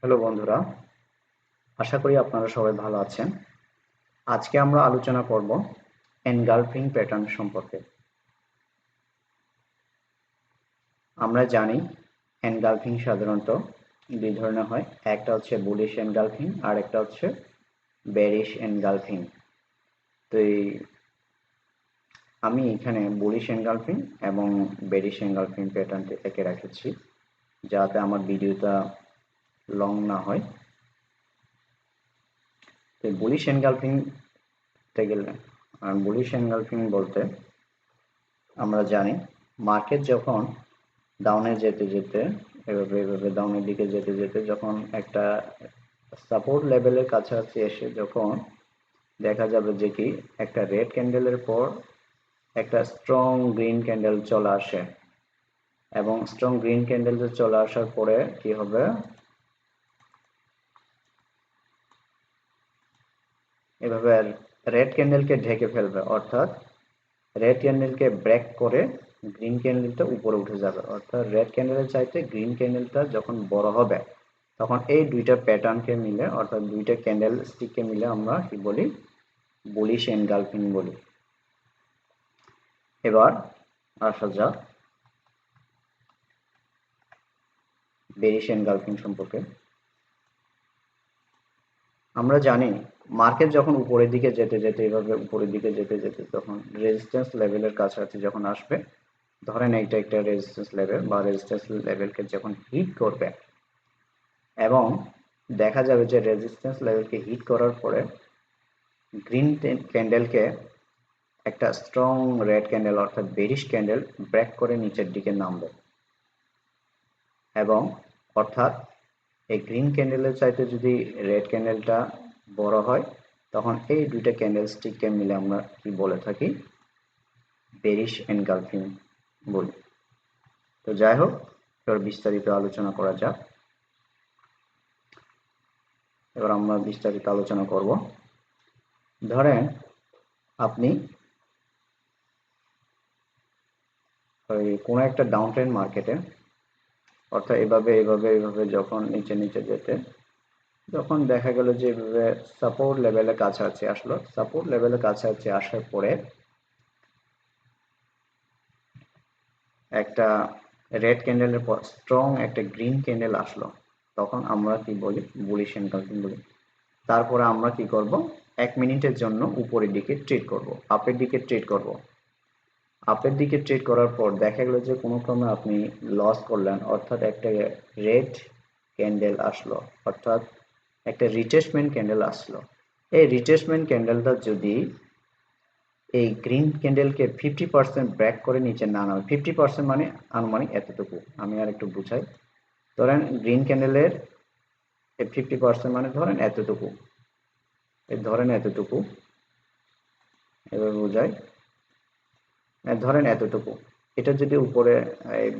Hello বন্ধুরা, আশা করি আপনারা সবাই ভালো আছেন। আজকে আমরা আলোচনা করব এনগালফিং প্যাটার্ন সম্পর্কে। আমরা জানি এনগালফিং সাধারণত দুই ধরনের হয়, একটা হচ্ছে বুলিশ এনগালফিং আর একটা হচ্ছে বেরিশ এনগালফিং। তো আমি এখানে বুলিশ এনগালফিং এবং বেরিশ এনগালফিং প্যাটার্নটি এঁকে রেখেছি যাতে আমার ভিডিওটা লং না হয়। তো বুলিশ এনগালফিং গেলে বুলিশ এনগালফিং বলতে আমরা জানি মার্কেট যখন ডাউনে যেতে যেতে এভাবে ডাউনের দিকে যেতে যেতে যখন একটা সাপোর্ট লেভেলের কাছাকাছি এসে যখন দেখা যাবে যে কি একটা রেড ক্যান্ডেলের পর একটা স্ট্রং গ্রিন ক্যান্ডেল চলে আসে এবং স্ট্রং গ্রিন ক্যান্ডেল চলে আসার পরে কি হবে, এভাবে রেড ক্যান্ডেলকে ঢেকে ফেলবে, অর্থাৎ রেড ক্যান্ডেলকে ব্রেক করে গ্রিন ক্যান্ডেলটা উপরে উঠে যাবে। অর্থাৎ রেড ক্যান্ডেলের চাইতে গ্রিন ক্যান্ডেলটা যখন বড় হবে তখন এই দুইটা প্যাটার্নকে মিলে, অর্থাৎ দুইটা ক্যান্ডেল স্টিককে মিলে আমরা কি বলি, বুলিশ এনগালফিং বলি। এবার আসা যাক বেরিশ এনগালফিং সম্পর্কে। আমরা জানি মার্কেট যখন উপরের দিকে যেতে যেতে এভাবে উপরের দিকে যেতে যেতে যখন রেজিস্ট্যান্স লেভেলের কাছাকাছি যখন আসবে, ধরেন এইটা একটা রেজিস্ট্যান্স লেভেল বা রেজিস্ট্যান্স লেভেলকে যখন হিট করবে এবং দেখা যাবে যে রেজিস্ট্যান্স লেভেলকে হিট করার পরে গ্রিন ক্যান্ডেলকে একটা স্ট্রং রেড ক্যান্ডেল অর্থাৎ বেরিশ ক্যান্ডেল ব্রেক করে নিচের দিকে নামবে এবং অর্থাৎ এই গ্রিন ক্যান্ডেলের চাইতে যদি রেড ক্যান্ডেলটা বড় হয় তখন এই দুইটা ক্যান্ডেল স্টিককে মিলে আমরা কি বলে থাকি, বেরিশ এনগালফিং বলি। তো যাই হোক, এবার বিস্তারিত আলোচনা করা যাক। এবার আমরা বিস্তারিত আলোচনা করব। ধরেন আপনি কোনো একটা ডাউন ট্রেন্ড মার্কেটে, অর্থাৎ এভাবে এভাবে এভাবে যখন নিচে নিচে যেতে যখন দেখা গেল যে এভাবে সাপোর্ট লেভেলের কাছাকাছি আসলো, সাপোর্ট লেভেলের কাছাকাছি আসার পরে একটা রেড ক্যান্ডেলের পর স্ট্রং একটা গ্রিন ক্যান্ডেল আসলো, তখন আমরা কি বলি, বুলিশ এনগালফিং বলি। তারপরে আমরা কি করব, 1 মিনিটের জন্য উপরের দিকে ট্রেড করব, আপের দিকে ট্রেড করব। আপের দিকে ট্রেড করার পর দেখা গেল যে কোনো ক্রমে আপনি লস করলেন, অর্থাৎ একটা রেড ক্যান্ডেল আসলো, অর্থাৎ একটা রিট্রেসমেন্ট ক্যান্ডেল আসলো। এই রিট্রেসমেন্ট ক্যান্ডেলটা যদি এই গ্রিন ক্যান্ডেলকে 50% ব্রেক করে নিচে না নামে, 50% মানে আনুমানিক এতটুকু, আমি আর একটু বুঝাই। ধরেন গ্রিন ক্যান্ডেলের 50% মানে ধরেন এতটুকু, ধরেন এতটুকু, এবার বোঝাই, ধরেন এতটুকু, এটা যদি উপরে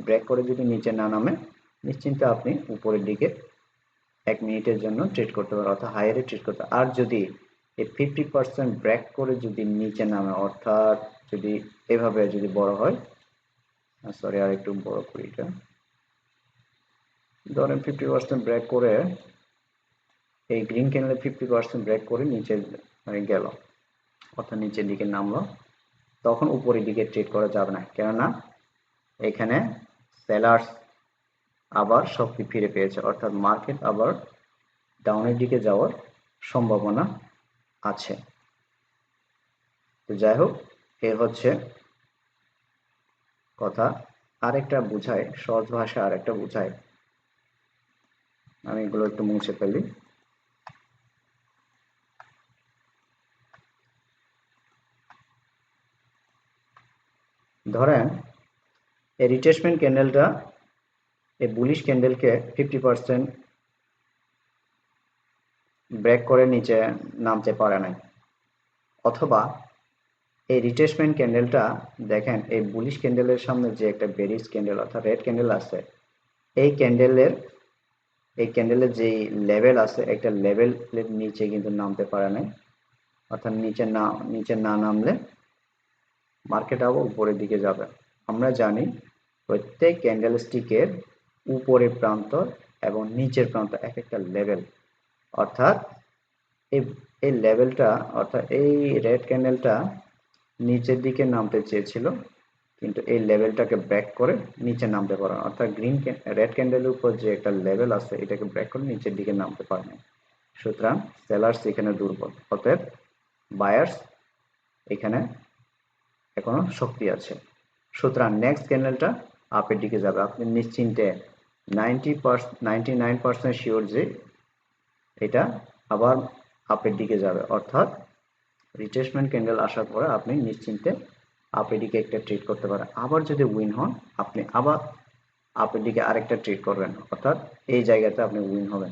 ব্রেক করে যদি নিচে না নামে নিশ্চিন্তে আপনি উপরের দিকে 1 মিনিটের জন্য ট্রেড করতে পারেন, অর্থাৎ হায়ারে ট্রেড করতে। আর যদি এই 50% ব্রেক করে যদি নিচে নামে, অর্থাৎ যদি এভাবে যদি বড় হয়, সরি আর একটু বড় করি এটা, ধরেন 50% ব্রেক করে এই গ্রিন ক্যান্ডেলে 50% ব্রেক করে নিচে গেল, অর্থাৎ নিচের দিকে নামলো, তখন উপরের দিকে ট্রেড করা যাবে না, কেননা এখানে সেলার্স আবার শক্তি ফিরে পেয়েছে, অর্থাৎ মার্কেট আবার ডাউনের দিকে যাওয়ার সম্ভাবনা আছে। তো যাই হোক, এ হচ্ছে কথা। আরেকটা বুঝায়, সহজ ভাষা আরেকটা বুঝায়, আমি এগুলো একটু মুছে ফেলি। ধরেন এই রিট্রেসমেন্ট ক্যান্ডেলটা এই বুলিশ ক্যান্ডেলকে 50% ব্রেক করে নিচে নামতে পারে নাই, অথবা এই রিট্রেসমেন্ট ক্যান্ডেলটা দেখেন এই বুলিশ ক্যান্ডেলের সামনে যে একটা বেরিশ ক্যান্ডেল অর্থাৎ রেড ক্যান্ডেল আছে, এই ক্যান্ডেলের যে লেভেল আছে একটা লেভেলের নিচে কিন্তু নামতে পারে নাই, অর্থাৎ নিচে না নামলে মার্কেট আবার উপরের দিকে যাবে। আমরা জানি প্রত্যেক ক্যান্ডেল স্টিকের উপরের প্রান্ত এবং নিচের প্রান্ত এক একটা লেভেল, অর্থাৎ এই এই লেভেলটা অর্থাৎ এই রেড ক্যান্ডেলটা নিচের দিকে নামতে চেয়েছিল, কিন্তু এই লেভেলটাকে ব্রেক করে নিচে নামতে পারে, অর্থাৎ রেড ক্যান্ডেলের উপর যে একটা লেভেল আছে এটাকে ব্রেক করে নিচের দিকে নামতে পারে না। সুতরাং সেলার্স এখানে দুর্বল, অতএব বায়ার্স এখানে এখনো শক্তি আছে। সুতরাং নেক্সট ক্যান্ডেলটা আপের দিকে যাবে, আপনি নিশ্চিন্তে 99% শিওর যে এটা আবার আপের দিকে যাবে, অর্থাৎ রিট্রেসমেন্ট ক্যান্ডেল আসার পরে আপনি নিশ্চিন্তে আপের দিকে একটা ট্রেড করতে পারেন। আবার যদি উইন হন আপনি আবার আপের দিকে আরেকটা ট্রেড করবেন, অর্থাৎ এই জায়গাতে আপনি উইন হবেন।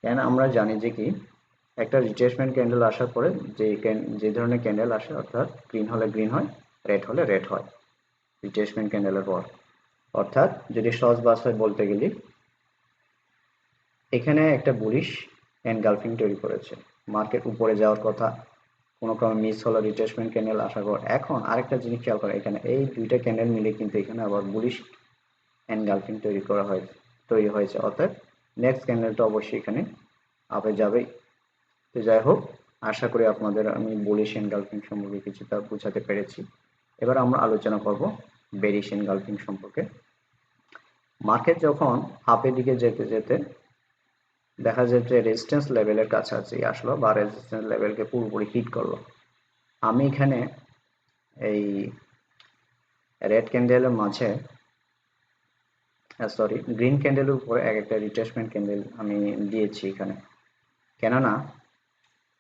কেন আমরা জানি যে কি একটা রিট্রেসমেন্ট ক্যান্ডেল আসার পরে যে ধরনের ক্যান্ডেল আসে, অর্থাৎ গ্রিন হলে গ্রিন হয়, রেড হলে রেড হয় রিট্রেসমেন্ট ক্যান্ডেলের পর। অর্থাৎ যদি সহজ ভাষায় বলতে গেলে এখানে একটা বুলিশ এনগালফিং তৈরি করেছে, মার্কেট উপরে যাওয়ার কথা, কোনো ক্রমে মিস হলো রিট্রেসমেন্ট ক্যান্ডেল আসার পর। এখন আরেকটা জিনিস খেয়াল করা, এখানে এই দুইটা ক্যান্ডেল মিলে কিন্তু এখানে আবার বুলিশ এনগালফিং তৈরি হয়েছে, অর্থাৎ নেক্সট ক্যান্ডেলটা অবশ্যই এখানে আপে যাবেই। তো যাই হোক, আশা করি আপনাদের আমি বুলিশ এনগালফিং সম্পর্কে কিছুটা বোঝাতে পেরেছি। এবার আমরা আলোচনা করব বেরিশ এনগালফিং সম্পর্কে। মার্কেট যখন আপের দিকে যেতে যেতে দেখা যায় যে রেজিস্ট্যান্স লেভেলের কাছাকাছি আসলো বা রেজিস্ট্যান্স লেভেলকে পুরোপুরি হিট করলো, আমি এখানে এই রেড ক্যান্ডেলের মাঝে সরি গ্রিন ক্যান্ডেলের উপরে এক একটা রিট্রেসমেন্ট ক্যান্ডেল আমি দিয়েছি এখানে। কেননা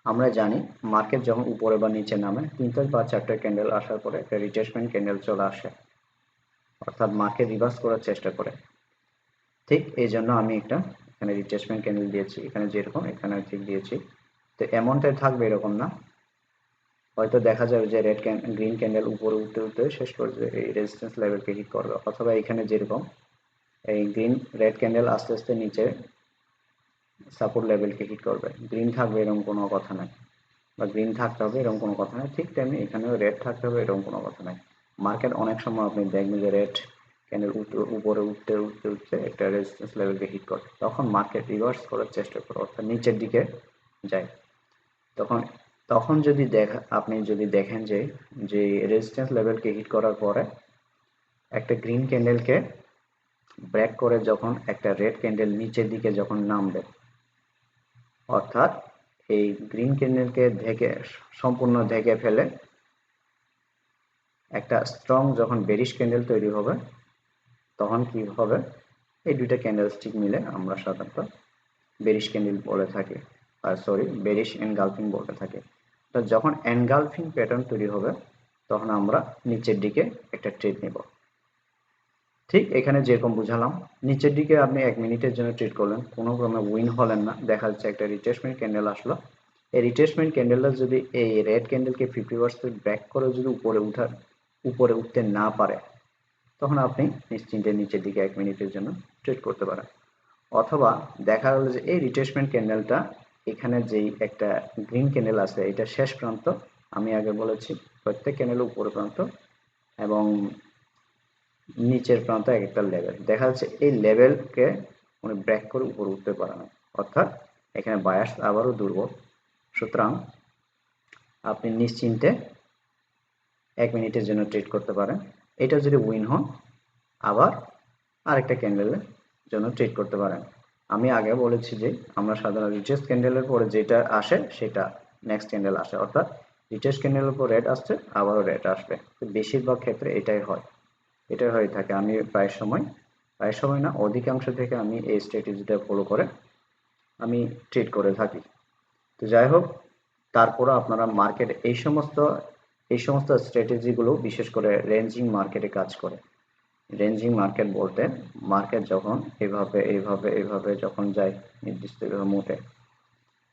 আমরা জানি মার্কেট যখন উপরে বা নিচে নামে 3টা বা 4টা ক্যান্ডেল আসার পরে একটা রিট্রেসমেন্ট ক্যান্ডেল চলে আসে, অর্থাৎ মার্কেট রিভার্স করার চেষ্টা করে। ঠিক এই জন্য আমি একটা এখানে রিট্রেসমেন্ট ক্যান্ডেল দিয়েছি, এখানে যেরকম এখানে ঠিক দিয়েছি। তো এমনটাই থাকবে এরকম না, হয়তো দেখা যাবে যে গ্রিন ক্যান্ডেল উপরে উঠতে উঠতে শেষ পর্যায়ে এই রেজিস্ট্যান্স লেভেলকে হিট করবে, অথবা এখানে যেরকম এই রেড ক্যান্ডেল আস্তে আস্তে নিচে সাপোর্ট লেভেলকে হিট করবে। গ্রিন থাকবে এরকম কোনো কথা নাই, বা গ্রিন থাকতে হবে এরকম কোনো কথা নাই, ঠিক তেমনি এখানেও রেড থাকতে হবে এরকম কোনো কথা নাই। মার্কেট অনেক সময় আপনি দেখবেন যে রেড ক্যান্ডেল উপরে উঠতে উঠতে উঠতে একটা রেজিস্ট্যান্স লেভেলকে হিট করে, তখন মার্কেট রিভার্স করার চেষ্টা করে, অর্থাৎ নিচের দিকে যায়। তখন তখন আপনি যদি দেখেন যে যে রেজিস্ট্যান্স লেভেলকে হিট করার পরে একটা গ্রিন ক্যান্ডেলকে ব্রেক করে যখন একটা রেড ক্যান্ডেল নিচের দিকে যখন নামবে, অর্থাৎ এই গ্রিন ক্যান্ডেলকে সম্পূর্ণ ঢেকে ফেলে একটা স্ট্রং যখন বেরিশ ক্যান্ডেল তৈরি হবে, তখন কি হবে, এই দুইটা ক্যান্ডেলস্টিক মিলে আমরা সাধারণত বেরিশ ক্যান্ডেল বলে থাকি, সরি বেরিশ এনগালফিং বলে থাকি। তো যখন এনগালফিং প্যাটার্ন তৈরি হবে তখন আমরা নিচের দিকে একটা ট্রেড নেব। ঠিক এখানে যেরকম বুঝালাম, নিচের দিকে আপনি 1 মিনিটের জন্য ট্রেড করলেন, কোনো ক্রমে উইন হলেন না, দেখা যাচ্ছে একটা রিট্রেসমেন্ট ক্যান্ডেল আসলো, এই রিট্রেসমেন্ট ক্যান্ডেলটা যদি এই রেড ক্যান্ডেলকে 50% ব্যাক করে যদি উপরে উঠতে না পারে, তখন আপনি নিশ্চিন্তে নিচের দিকে 1 মিনিটের জন্য ট্রেড করতে পারেন। অথবা দেখা গেল যে এই রিট্রেসমেন্ট ক্যান্ডেলটা এখানে যেই একটা গ্রিন ক্যান্ডেল আছে এটা শেষ প্রান্ত, আমি আগে বলেছি প্রত্যেক ক্যান্ডেলের উপর প্রান্ত এবং নিচের প্রান্ত এক একটা লেভেল, দেখা যাচ্ছে এই লেভেলকে উনি ব্রেক করে উপরে উঠতে পারে না, অর্থাৎ এখানে বায়াস আবারও দুর্বল। সুতরাং আপনি নিশ্চিন্তে 1 মিনিটের জন্য ট্রেড করতে পারেন। এটা যদি উইন হন আবার আরেকটা ক্যান্ডেলের জন্য ট্রেড করতে পারেন। আমি আগে বলেছি যে আমরা সাধারণত রিটেস্ট ক্যান্ডেলের পরে যেটা আসে সেটা নেক্সট ক্যান্ডেল আসে, অর্থাৎ রিটেস্ট ক্যান্ডেলের উপর রেড আসছে আবারও রেড আসবে, বেশিরভাগ ক্ষেত্রে এটাই হয়ে থাকে। আমি প্রায় সময় না অধিকাংশ থেকে আমি এই স্ট্র্যাটেজিটা ফলো করে আমি ট্রেড করে থাকি। তো যাই হোক, তারপরে আপনারা মার্কেটে এই সমস্ত স্ট্র্যাটেজিগুলো বিশেষ করে রেঞ্জিং মার্কেটে কাজ করে। রেঞ্জিং মার্কেট বলতে মার্কেট যখন এভাবে যখন যায় নির্দিষ্ট মুহূর্তে,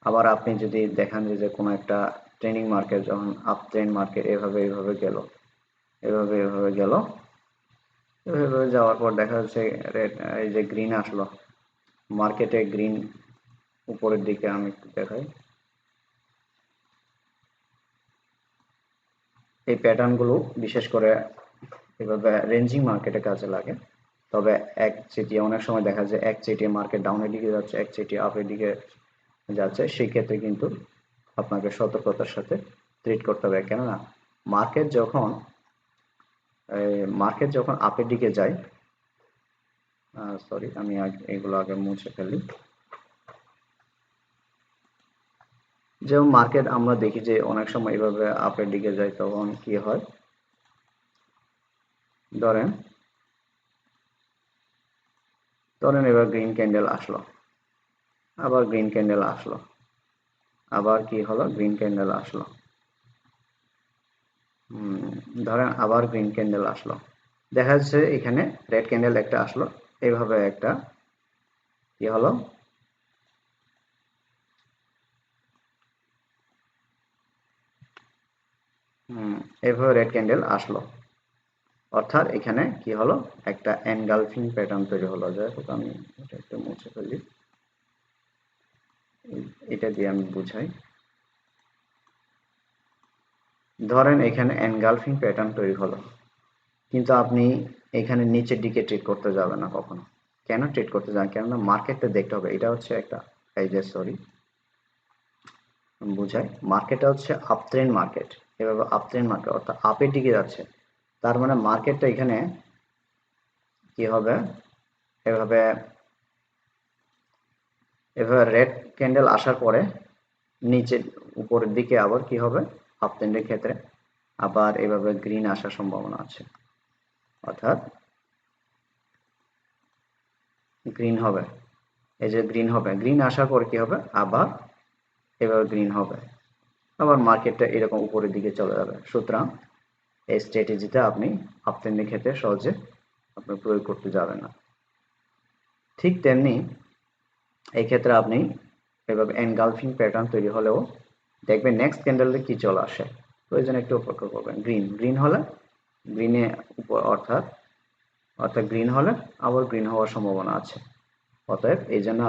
আবার আপনি যদি দেখেন যে কোনো একটা ট্রেনিং মার্কেট যখন আপ ট্রেন্ড মার্কেট এভাবে গেল, এভাবে গেল, এভাবে যাওয়ার পর দেখা যাচ্ছে রেড এই যে গ্রিন আসলো, মার্কেটে গ্রিন উপরের দিকে আমি একটু দেখাই, এই প্যাটার্ন গুলো বিশেষ করে এভাবে রেঞ্জিং মার্কেটে কাজে লাগে। তবে এক চেটিয়া অনেক সময় দেখা যায় এক চেটিয়া মার্কেট ডাউনের দিকে যাচ্ছে, এক চেটিয়া আপের দিকে যাচ্ছে, সেই ক্ষেত্রে কিন্তু আপনাকে সতর্কতার সাথে ট্রেড করতে হবে। কেননা মার্কেট যখন আপের দিকে যায়, সরি আমি এগুলো আগে মুছে ফেলি। যেমন মার্কেট আমরা দেখি যে অনেক সময় এইভাবে আপের দিকে যায়, তখন কি হয়, ধরেন এবার গ্রিন ক্যান্ডেল আসলো, আবার গ্রিন ক্যান্ডেল আসলো, আবার কি হলো, গ্রিন ক্যান্ডেল আসলো, ধরেন আবার গ্রিন ক্যান্ডেল আসলো, দেখা যাচ্ছে এখানে রেড ক্যান্ডেল একটা আসলো, এইভাবে একটা কি হলো, এইভাবে রেড ক্যান্ডেল আসলো, অর্থাৎ এখানে কি হলো, একটা এনগালফিং প্যাটার্ন তৈরি হলো। যাই হোক আমি এটা একটু মুছে ফেলি, এটা দিয়ে আমি বুঝাই। ধরেন এখানে এনগালফিং প্যাটার্ন তৈরি হলো, কিন্তু আপনি এখানে নিচের দিকে ট্রেড করতে যাবেন না কখনো। কেন ট্রেড করতে যান, কেননা মার্কেটটা দেখতে হবে। এটা হচ্ছে একটা, এই যে সরি বুঝাই, মার্কেটটা হচ্ছে আপট্রেন্ড মার্কেট, এভাবে আপট্রেন্ড মার্কেট অর্থাৎ আপের দিকে যাচ্ছে। তার মানে মার্কেটটা এখানে কি হবে, এভাবে রেড ক্যান্ডেল আসার পরে নিচের উপরের দিকে আবার কি হবে, আপট্রেন্ডের ক্ষেত্রে আবার এভাবে গ্রিন আসার সম্ভাবনা আছে, অর্থাৎ গ্রিন হবে, এই যে গ্রিন হবে, গ্রিন আসার পরে কি হবে, আবার এভাবে গ্রিন হবে, আবার মার্কেটটা এরকম উপরের দিকে চলে যাবে। সুতরাং এই স্ট্র্যাটেজিটা আপনি আপট্রেন্ডের ক্ষেত্রে সহজে আপনি প্রয়োগ করতে যাবেন না। ঠিক তেমনি এই ক্ষেত্রে আপনি এভাবে এনগালফিং প্যাটার্ন তৈরি হলেও দেখবেন নেক্সট ক্যান্ডেলে কি চলে আসে, প্রয়োজনে একটু অপেক্ষা করবেন। গ্রিন হলে গ্রিনে উপর অর্থাৎ গ্রিন হলে আবার গ্রিন হওয়ার সম্ভাবনা আছে। অতএব এই জন্য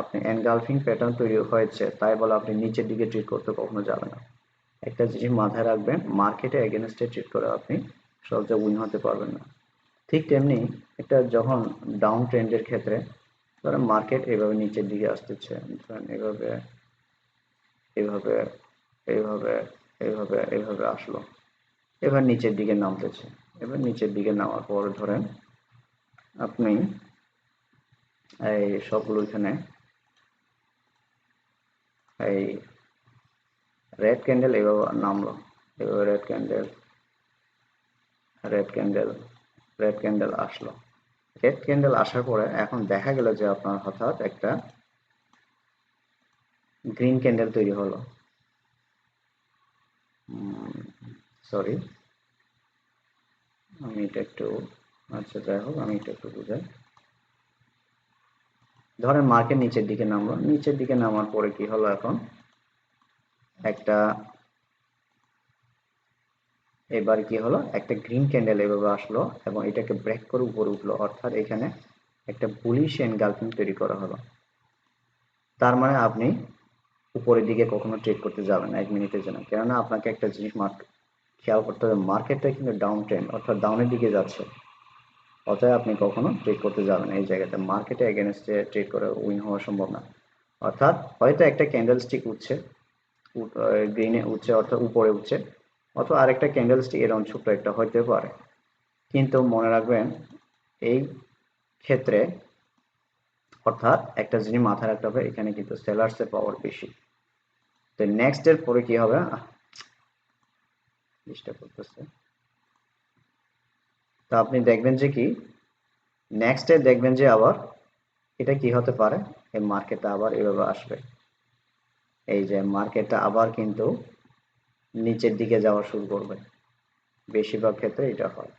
আপনি এনগালফিং প্যাটার্ন তৈরি হয়েছে তাই বলে আপনি নিচের দিকে ট্রেড করতে কখনো যাবেন না। একটা জিনিস মাথায় রাখবেন, মার্কেটে এগেনস্টে ট্রেড করে আপনি সহজে উইন হতে পারবেন না। ঠিক তেমনি একটা যখন ডাউন ট্রেন্ডের ক্ষেত্রে ধরেন মার্কেট এভাবে নিচের দিকে আসতেছে, ধরেন এভাবে এভাবে এইভাবে এইভাবে এইভাবে আসলো, এবার নিচের দিকে নামতেছে, এবার নিচের দিকে নামার পর ধরেন আপনি এই সবগুলো এখানে এই রেড ক্যান্ডেল এভাবে নামলো, এভাবে red candle red candle red candle আসলো, রেড ক্যান্ডেল আসার পরে এখন দেখা গেল যে আপনার হঠাৎ একটা গ্রিন ক্যান্ডেল তৈরি হলো, সরি আমি এটা একটু, আচ্ছা যাই হোক আমি এটা একটু বুঝাই। ধরেন মার্কেট নিচের দিকে নামলো, নিচের দিকে নামার পরে কি হলো, এখন একটা এবার কি হলো, একটা গ্রিন ক্যান্ডেল এভাবে আসলো এবং এটাকে ব্রেক করে উপরে উঠলো, অর্থাৎ এখানে একটা বুলিশ এনগালফিং তৈরি করা হলো। তার মানে আপনি উপরের দিকে কখনো ট্রেড করতে যাবেন না 1 মিনিটের জন্য, কেননা আপনাকে একটা জিনিস খেয়াল করতে হবে, মার্কেটটা কিন্তু ডাউন ট্রেন্ড অর্থাৎ ডাউনের দিকে যাচ্ছে, অতএব আপনি কখনো ট্রেড করতে যাবেন না এই জায়গাতে। মার্কেটে এগেনস্টে ট্রেড করে উইন হওয়া সম্ভব না। অর্থাৎ হয়তো একটা ক্যান্ডেলস্টিক উঠছে, গ্রিনে উঠছে অর্থাৎ উপরে উঠছে, অথবা আরেকটা ক্যান্ডেলস্টিক এরকম ছোট্ট একটা হইতে পারে, কিন্তু মনে রাখবেন এই ক্ষেত্রে অর্থাৎ একটা জিনিস মাথায় রাখতে হবে, এখানে কিন্তু সেলার্সের পাওয়ার বেশি। তো নেক্সট এর পরে কি হবে, চেষ্টা করতেছে, তো আপনি দেখবেন যে কি নেক্সট এ দেখবেন যে আবার এটা কি হতে পারে, এই মার্কেটটা আবার এভাবে আসবে, এই যে মার্কেটটা আবার কিন্তু নিচের দিকে যাওয়া শুরু করবে, বেশিরভাগ ক্ষেত্রে এটা হয়।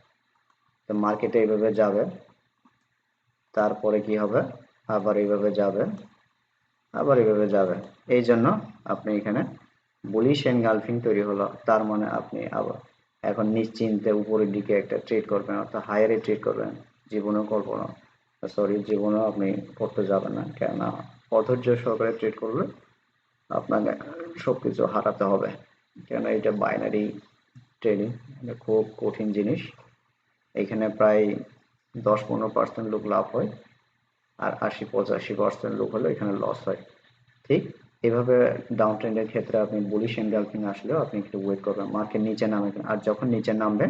তো মার্কেটে এইভাবে যাবে, তারপরে কি হবে, আবার এইভাবে যাবে, আবার এইভাবে যাবে। এই জন্য আপনি এখানে বুলিশ এনগালফিং তৈরি হলো, তার মানে আপনি আবার এখন নিশ্চিন্তে উপরের দিকে একটা ট্রেড করবেন অর্থাৎ হায়ারে ট্রেড করবেন। জীবনেও করবো না, সরি জীবনেও আপনি করতে যাবেন না, কেননা অধৈর্য সহকারে ট্রেড করলে আপনাকে সবকিছু হারাতে হবে, কেন এটা বাইনারি ট্রেডিং, এটা খুব কঠিন জিনিস। এখানে প্রায় 10-15% লোক লাভ হয়, আর 80-85% লোক হলে এখানে লস হয়। ঠিক এভাবে ডাউন ট্রেন্ডের ক্ষেত্রে আপনি বুলিশ এনগালফিং আসলেও আপনি একটু ওয়েট করবেন, মার্কেট নিচে নামে, আর যখন নিচে নামবে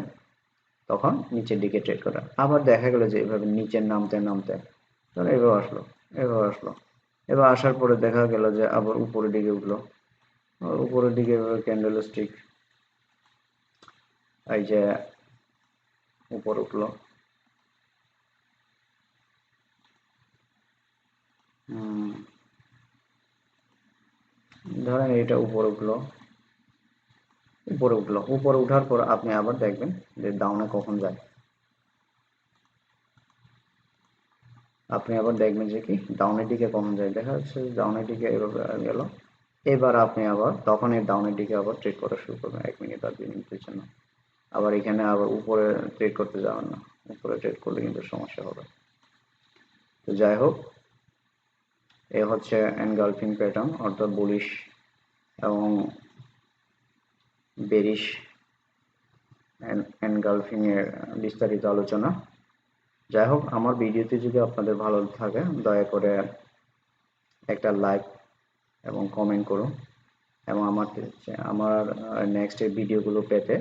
তখন নিচের দিকে ট্রেড করেন। আবার দেখা গেল যে এভাবে নিচে নামতে নামতে ধরুন এভাবে আসলো, এভাবে আসলো, এবার আসার পরে দেখা গেল যে আবার উপরের দিকে উঠলো, উপরের দিকে এভাবে ক্যান্ডেলস্টিক এই যে উপরে উঠলো, ধরেন এটা উপরে উঠলো, উপরে উঠার পর আপনি আবার দেখবেন যে ডাউনে কখন যায়, আপনি আবার দেখবেন যে কি ডাউনের দিকে কখন যায়, দেখা যাচ্ছে ডাউনের দিকে এভাবে গেল। এবার আপনি আবার তখন এই ডাউনের দিকে আবার ট্রেড করা শুরু করবেন 1 মিনিট আর 2 মিনিটের জন্য। আবার এখানে আবার উপরে ট্রেড করতে যাবেন না, উপরে ট্রেড করলে কিন্তু সমস্যা হবে। তো যাই হোক, এ হচ্ছে এনগালফিং প্যাটার্ন, অর্থাৎ বুলিশ এবং বেরিশ এনগালফিং এর বিস্তারিত আলোচনা। যাই হোক, আমার ভিডিওটি যদি আপনাদের ভালো থাকে দয়া করে একটা লাইক এবং কমেন্ট করুন, এবং আমার নেক্সট ভিডিওগুলো পেতে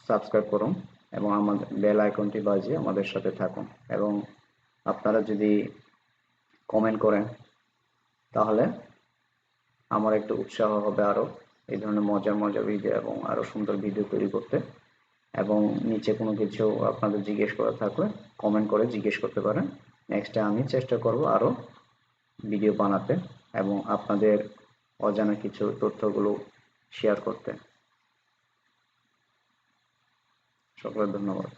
সাবস্ক্রাইব করুন এবং আমাদের বেল আইকনটি বাজিয়ে আমাদের সাথে থাকুন। এবং আপনারা যদি কমেন্ট করেন তাহলে আমার একটু উৎসাহ হবে আরও এই ধরনের মজার মজার ভিডিও এবং আরও সুন্দর ভিডিও তৈরি করতে। এবং নিচে কোনো কিছু আপনাদের জিজ্ঞেস করা থাকলে কমেন্ট করে জিজ্ঞেস করতে পারেন। নেক্সটে আমি চেষ্টা করব আরও ভিডিও বানাতে এবং আপনাদের অজানা কিছু তথ্যগুলো শেয়ার করতে। সকলের ধন্যবাদ।